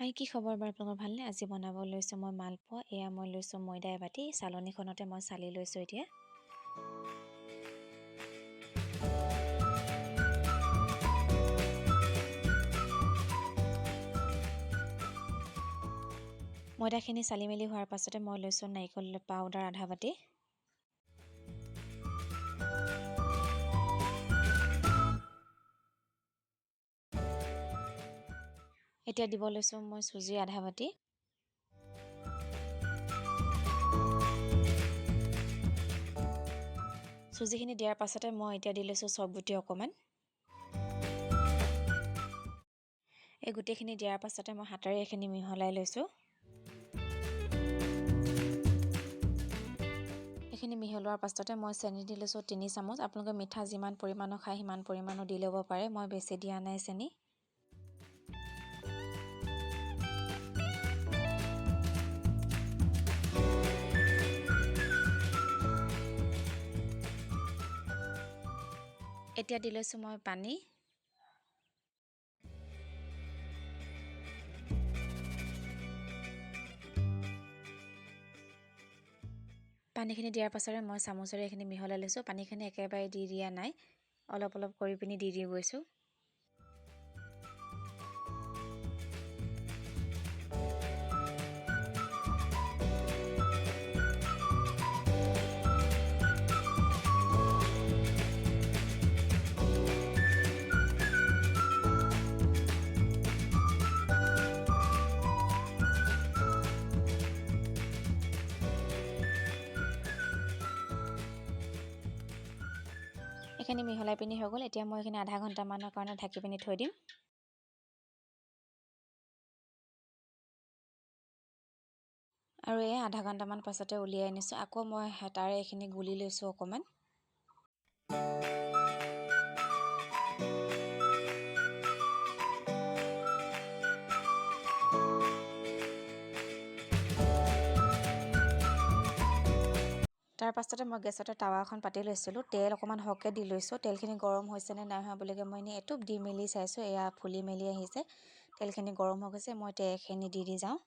হাই কি খবৰ বাৰু আপোনালোকৰ ভালনে? আজি বনাব লৈছোঁ মই মালপোৱা। এয়া মই লৈছোঁ ময়দা এবাতি, চালনীখনতে মই চালি লৈছোঁ এতিয়া। ময়দাখিনি চালি মেলি হোৱাৰ পাছতে মই লৈছোঁ নাৰিকল পাউডাৰ আধা বাতি। এতিয়া দিব লৈছোঁ মই চুজি আধা বাতি। চুজিখিনি দিয়াৰ পাছতে মই এতিয়া দি লৈছোঁ চব গুটি অকণমান। এই গুটিখিনি দিয়াৰ পাছতে মই হাতেৰে এইখিনি মিহলাই লৈছোঁ। এইখিনি মিহলোৱাৰ পাছতে মই চেনি দি লৈছোঁ 3 চামুচ। আপোনালোকে মিঠা যিমান পৰিমাণৰ খায় সিমান পৰিমাণৰ দি ল'ব পাৰে, মই বেছি দিয়া নাই চেনি। এতিয়া দি লৈছোঁ মই পানী। পানীখিনি দিয়াৰ পাছতে মই চামুচেৰে এইখিনি মিহলাই লৈছোঁ। পানীখিনি একেবাৰে দি দিয়া নাই, অলপ অলপ কৰি পিনি দি গৈছোঁ। এইখিনি মিহলাই পিনি হৈ গ'ল। এতিয়া মই এইখিনি আধা ঘণ্টামানৰ কাৰণে ঢাকি পিনি থৈ দিম। আৰু এই আধা ঘণ্টামান পাছতে উলিয়াই আনিছোঁ। আকৌ মই হেতাৰে এইখিনি গুলি লৈছোঁ অকণমান। তাৰ পাছতে মই গেছতে টাৱা এখন পাতি লৈছিলোঁ। তেল অকণমান সৰহকৈ দি লৈছোঁ। তেলখিনি গৰম হৈছে নে নাই হোৱা বুলিকে মই এনেই এটুপ দি মেলি চাইছোঁ। এয়া ফুলি মেলি আহিছে, তেলখিনি গৰম হৈ গৈছে। মই এইখিনি দি যাওঁ।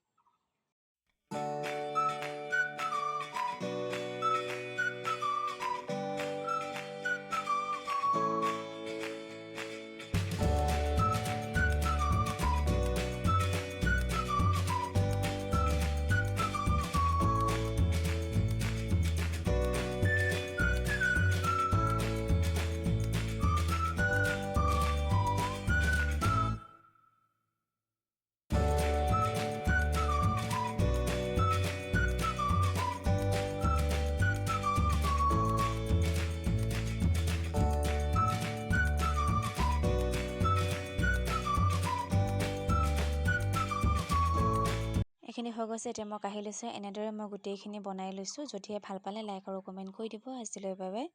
এইখিনি হৈ গৈছে। এতিয়া মই কাঢ়ি লৈছোঁ। এনেদৰে মই গোটেইখিনি বনাই লৈছোঁ। যদিহে ভাল পালে লাইক আৰু কমেণ্ট কৰি দিব। আজিলৈ বাই বাই।